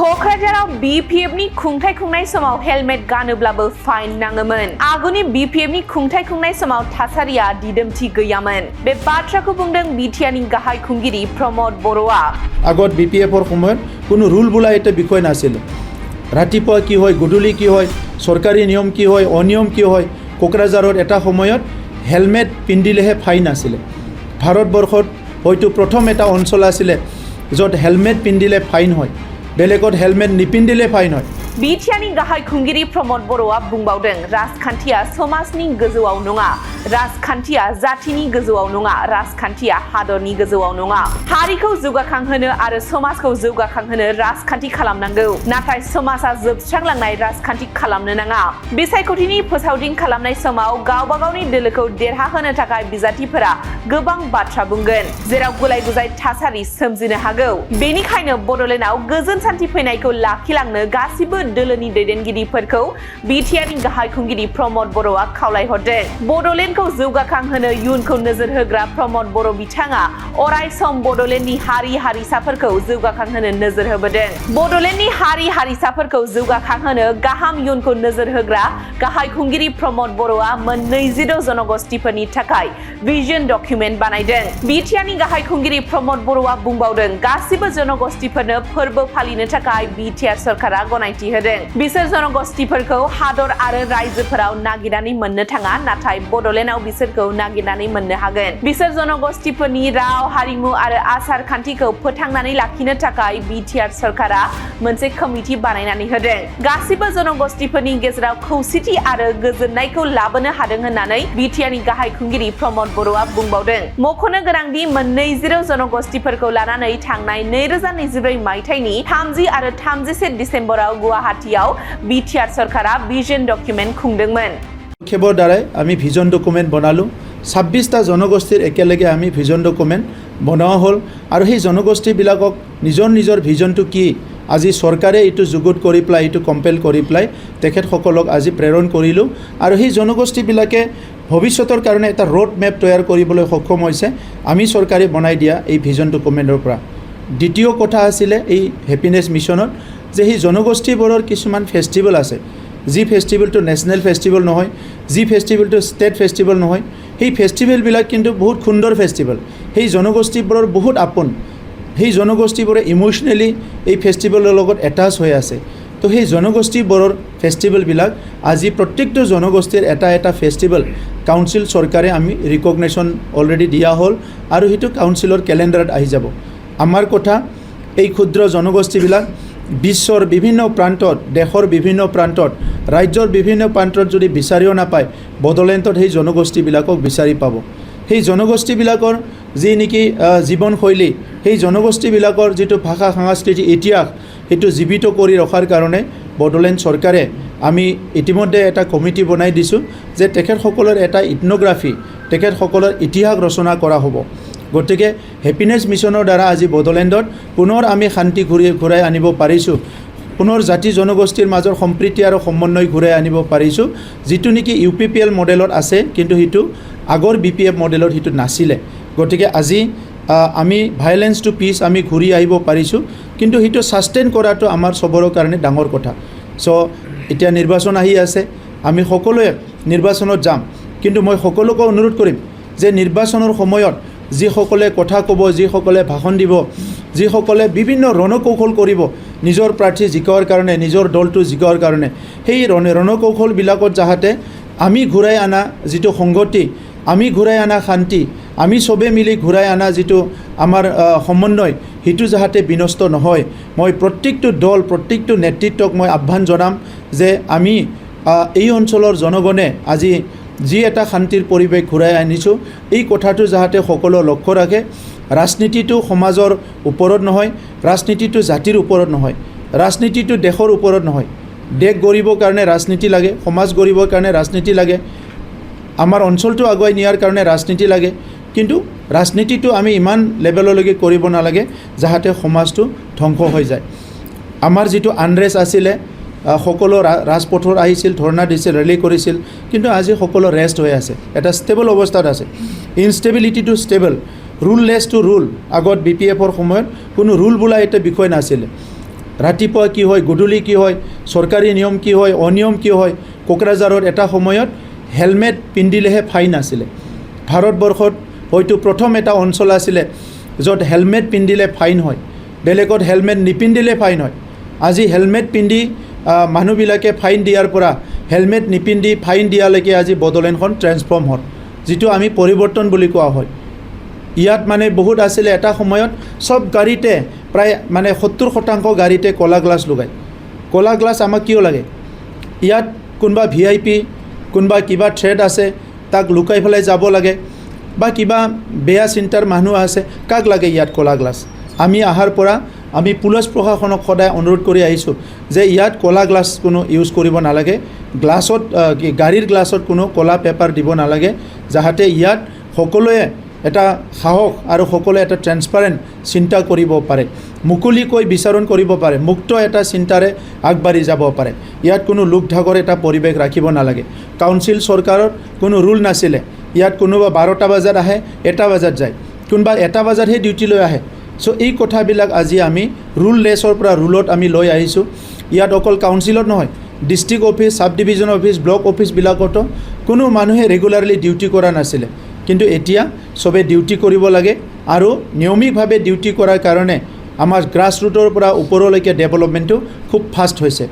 क'क्राझाराव BPFनि खुंथाय खुंनाय समाव हेलमेट गानोब्लाबो फाइन नाङोमोन। आगुनि BPFनि खुंथाय खुंनाय समाव थासारिया दिदोमथि गैयामोन। बे बाथ्राखौ बुंदों बिटिआरनि गाहाय खुंगिरि प्रमद बर'आ। আগত BPFৰ সময়ত কোনো ৰুল বোলা এটা বিষয় নাছিল। ৰাতিপুৱা কি হয়, গধূলি কি হয়, চৰকাৰী নিয়ম কি হয়, অনিয়ম কি হয়, কোকৰাঝাৰত এটা সময়ত হেলমেট পিন্ধিলেহে ফাইন আছিলে। ভাৰতবৰ্ষত হয়তো প্ৰথম এটা অঞ্চল আছিলে য'ত হেলমেট পিন্ধিলে ফাইন হয়, বেলেগত হেলমেট নিপিন্ধিলে ফাইন হয়। बिटिआरनि गाहाय खुंगिरि प्रमद बर'आ बुंबावदों, राजखान्थिया समाजनि गोजौआव नङा, राजखान्थिया जातिनि गोजौआव नङा, राजखान्थिया हादरनि गोजौआव नङा। हारिखौ जौगाखांहोनो आरो समाजखौ जौगाखांहोनो राजखान्थि खालामनांगौ, नाथाय समाजा जोबस्रांलांनाय राजखान्थि खालामनो नाङा। बिसायख'थिनि फोसावदिं खालामनाय समाव गावबा गावनि दोलोखौ देरहाहोनो थाखाय बिजाथिफोरा गोबां बाथ्रा बुंगोन, जेराव गुलाय गुजाय थासारि सोमजिनो हागौ। बेनिखायनो बड'लेण्डआव गोजोन सान्थि फैनायखौ लाखिलांनो गासिबो दोलोनि दैदेनगिरिफोरखौ बिटिआरनि गाहाय खुंगिरि प्रमद बर'आ खावलायहरदों। बड'लेण्डखौ जौगाखांहोनो इयुनखौ नोजोर होग्रा प्रमद बर' बिथाङा अराय सम बड'लेण्डनि हारि हारिसाफोरखौ जौगाखांहोनो नोजोर होबोदों। बड'लेण्डनि हारि हारिसाफोरखौ जौगाखांहोनो गाहाम इयुनखौ नोजोर होग्रा गाहाय खुंगिरि प्रमद बर'आ मोन 26 जनगोष्ठीफोरनि थाखाय भिजन डकुमेन्ट बानायदों। बिटिआरनि गाहाय खुंगिरि प्रमद बर'आ बुंबावदों, गासिबो जनगोष्ठीफोरनो फोरबो फालिनो थाखाय बिटिआर सरकारा गनायथि होदों। बिसोर जनगोष्ठीफोरखौ हादर आरो रायजोफोराव नागिरनानै मोननो थाङा, नाथाय बड'लेण्डआव बिसोरखौ नागिरनानै मोननो हागोन। बिसोर जनगोष्ठीफोरनि राव, हारिमु आरो आसार खान्थिखौ फोथांनानै लाखिनो थाखाय बिटिआर सरकारा मोनसे कमिटि बानायनानै होदों। गासिबो जनगोष्ठीफोरनि गेजेराव खौसेथि आरो गोजोननायखौ लाबोनो हादों होननानै बिटिआरनि गाहाय खुंगिरि प्रमद बर'आ बुंबावदों। मख'नो गोनांदि मोन 26 जनगोष्ठीफोरखौ लानानै थांनाय 2024 मायथाइनि 30 आरो 31 डिसेम्बराव गुवाहाटीआव बिटिआर सरकारा भिजन डकुमेन्ट खुंदोंमोन। পদক্ষেপৰ দ্বাৰাই আমি ভিজন ডকুমেণ্ট বনালোঁ। 26টা জনগোষ্ঠীৰ একেলগে আমি ভিজন ডকুমেণ্ট বনোৱা হ'ল আৰু সেই জনগোষ্ঠীবিলাকক নিজৰ নিজৰ ভিজনটো কি আজি চৰকাৰে এইটো যুগুত কৰি পেলাই, এইটো কম্পেল কৰি পেলাই তেখেতসকলক আজি প্ৰেৰণ কৰিলোঁ আৰু সেই জনগোষ্ঠীবিলাকে ভৱিষ্যতৰ কাৰণে এটা ৰোড মেপ তৈয়াৰ কৰিবলৈ সক্ষম হৈছে আমি চৰকাৰে বনাই দিয়া এই ভিজন ডকুমেণ্টৰ পৰা। দ্বিতীয় কথা আছিলে এই হেপিনেছ মিছনত যে সেই জনগোষ্ঠীবোৰৰ কিছুমান ফেষ্টিভেল আছে, যি ফেষ্টিভেলটো নেশ্যনেল ফেষ্টিভেল নহয়, যি ফেষ্টিভেলটো ষ্টেট ফেষ্টিভেল নহয়, সেই ফেষ্টিভেলবিলাক কিন্তু বহুত সুন্দৰ ফেষ্টিভেল। সেই জনগোষ্ঠীবোৰৰ বহুত আপোন, সেই জনগোষ্ঠীবোৰে ইম'চনেলি এই ফেষ্টিভেলৰ লগত এটাচ হৈ আছে। তো সেই জনগোষ্ঠীবোৰৰ ফেষ্টিভেলবিলাক আজি প্ৰত্যেকটো জনগোষ্ঠীৰ এটা এটা ফেষ্টিভেল কাউন্সিল চৰকাৰে আমি ৰিকগনেশ্যন অলৰেডি দিয়া হ'ল আৰু সেইটো কাউন্সিলৰ কেলেণ্ডাৰত আহি যাব। আমাৰ কথা এই ক্ষুদ্ৰ জনগোষ্ঠীবিলাক বিশ্বৰ বিভিন্ন প্ৰান্তত, দেশৰ বিভিন্ন প্ৰান্তত, ৰাজ্যৰ বিভিন্ন প্ৰান্তত যদি বিচাৰিও নাপায়, বড়োলেণ্ডত সেই জনগোষ্ঠীবিলাকক বিচাৰি পাব। সেই জনগোষ্ঠীবিলাকৰ যি নেকি জীৱনশৈলী, সেই জনগোষ্ঠীবিলাকৰ যিটো ভাষা, সাংস্কৃতিক ইতিহাস, সেইটো জীৱিত কৰি ৰখাৰ কাৰণে বড়োলেণ্ড চৰকাৰে আমি ইতিমধ্যে এটা কমিটি বনাই দিছোঁ যে তেখেতসকলৰ এটা ইথনোগ্ৰাফি, তেখেতসকলৰ ইতিহাস ৰচনা কৰা হ'ব। গতিকে হেপিনেছ মিছনৰ দ্বাৰা আজি বড়োলেণ্ডত পুনৰ আমি শান্তি ঘূৰাই আনিব পাৰিছোঁ, পুনৰ জাতি জনগোষ্ঠীৰ মাজৰ সম্প্ৰীতি আৰু সমন্বয় ঘূৰাই আনিব পাৰিছোঁ, যিটো নেকি UPPL মডেলত আছে, কিন্তু সেইটো আগৰ BPF মডেলত সেইটো নাছিলে। গতিকে আজি আমি ভাইলেন্স টু পিচ আমি ঘূৰি আহিব পাৰিছোঁ, কিন্তু সেইটো ছাষ্টেইন কৰাটো আমাৰ চবৰে কাৰণে ডাঙৰ কথা। চ' এতিয়া নিৰ্বাচন আহি আছে, আমি সকলোৱে নিৰ্বাচনত যাম, কিন্তু মই সকলোকে অনুৰোধ কৰিম যে নিৰ্বাচনৰ সময়ত যিসকলে কথা ক'ব, যিসকলে ভাষণ দিব, যিসকলে বিভিন্ন ৰণকৌশল কৰিব নিজৰ প্ৰাৰ্থী জিকাৰ কাৰণে, নিজৰ দলটো জিকাৰ কাৰণে, সেই ৰণকৌশলবিলাকত যাতে আমি ঘূৰাই অনা যিটো সংগতি, আমি ঘূৰাই অনা শান্তি, আমি চবে মিলি ঘূৰাই অনা যিটো আমাৰ সমন্বয়, সেইটো যাতে বিনষ্ট নহয়। মই প্ৰত্যেকটো দল, প্ৰত্যেকটো নেতৃত্বক মই আহ্বান জনাম যে আমি এই অঞ্চলৰ জনগণে আজি যি এটা শান্তিৰ পৰিৱেশ ঘূৰাই আনিছোঁ, এই কথাটো যাতে সকলোৱে লক্ষ্য ৰাখে। ৰাজনীতিটো সমাজৰ ওপৰত নহয়, ৰাজনীতিটো জাতিৰ ওপৰত নহয়, ৰাজনীতিটো দেশৰ ওপৰত নহয়। দেশ গঢ়িবৰ কাৰণে ৰাজনীতি লাগে, সমাজ গঢ়িবৰ কাৰণে ৰাজনীতি লাগে, আমাৰ অঞ্চলটো আগুৱাই নিয়াৰ কাৰণে ৰাজনীতি লাগে, কিন্তু ৰাজনীতিটো আমি ইমান লেভেললৈকে কৰিব নালাগে যাতে সমাজটো ধ্বংস হৈ যায়। আমাৰ যিটো আনৰেষ্ট আছিলে, সকলো ৰাজপথত আহিছিল, ধৰ্ণা দিছিল, ৰেলী কৰিছিল, কিন্তু আজি সকলো ৰেষ্ট হৈ আছে, এটা ষ্টেবল অৱস্থাত আছে। ইনষ্টেবিলিটিটো ষ্টেবল, ৰুললেছ টু ৰুল। আগত BPFৰ সময়ত কোনো ৰুল বোলা এটা বিষয় নাছিলে। ৰাতিপুৱা কি হয়, গধূলি কি হয়, চৰকাৰী নিয়ম কি হয়, অনিয়ম কি হয়। কোকৰাঝাৰত এটা সময়ত হেলমেট পিন্ধিলেহে ফাইন আছিলে। ভাৰতবৰ্ষত হয়তো প্ৰথম এটা অঞ্চল আছিলে য'ত হেলমেট পিন্ধিলে ফাইন হয়, বেলেগত হেলমেট নিপিন্ধিলে ফাইন হয়। আজি হেলমেট পিন্ধি মানুহবিলাকে ফাইন দিয়াৰ পৰা হেলমেট নিপিন্ধি ফাইন দিয়ালৈকে আজি বড়োলেণ্ডখন ট্ৰেন্সফৰ্ম হ'ল, যিটো আমি পৰিৱৰ্তন বুলি কোৱা হয়। ইয়াত মানে বহুত আছিলে এটা সময়ত চব গাড়ীতে প্ৰায় মানে 70% গাড়ীতে ক'লা গ্লাছ লগায়। ক'লা গ্লাছ আমাক কিয় লাগে? ইয়াত কোনোবা VIP, কোনোবা কিবা থ্ৰেড আছে, তাক লুকাই পেলাই যাব লাগে, বা কিবা বেয়া চিন্তাৰ মানুহ আছে, কাক লাগে ইয়াত ক'লা গ্লাছ? আমি অহাৰ পৰা আমি পুলিচ প্ৰশাসনক সদায় অনুৰোধ কৰি আহিছোঁ যে ইয়াত ক'লা গ্লাছ কোনো ইউজ কৰিব নালাগে, গ্লাছত গাড়ীৰ গ্লাছত কোনো ক'লা পেপাৰ দিব নালাগে, যাতে ইয়াত সকলোৱে এটা সাহস আৰু সকলোৱে এটা ট্ৰেন্সপাৰেণ্ট চিন্তা কৰিব পাৰে, মুকলিকৈ বিচাৰণ কৰিব পাৰে, মুক্ত এটা চিন্তাৰে আগবাঢ়ি যাব পাৰে। ইয়াত কোনো লোক ঢাকৰ এটা পৰিৱেশ ৰাখিব নালাগে। কাউন্সিল চৰকাৰৰ কোনো ৰুল নাছিলে। ইয়াত কোনোবা 12টা বজাত আহে, 1টা বজাত যায়, কোনোবা 1টা বজাতহে ডিউটিলৈ আহে। চ' এই কথাবিলাক আজি আমি ৰুল লেছৰ পৰা ৰুলত আমি লৈ আহিছোঁ। ইয়াত অকল কাউন্সিলত নহয়, ডিষ্ট্ৰিক্ট অফিচ, চাব ডিভিজন অফিচ, ব্লক অফিচবিলাকতো কোনো মানুহে ৰেগুলাৰলি ডিউটি কৰা নাছিলে, কিন্তু এতিয়া চবে ডিউটি কৰিব লাগে, আৰু নিয়মিতভাৱে ডিউটি কৰাৰ কাৰণে আমাৰ গ্ৰাছ ৰুটৰ পৰা ওপৰলৈকে ডেভেলপমেণ্টটো খুব ফাষ্ট হৈছে।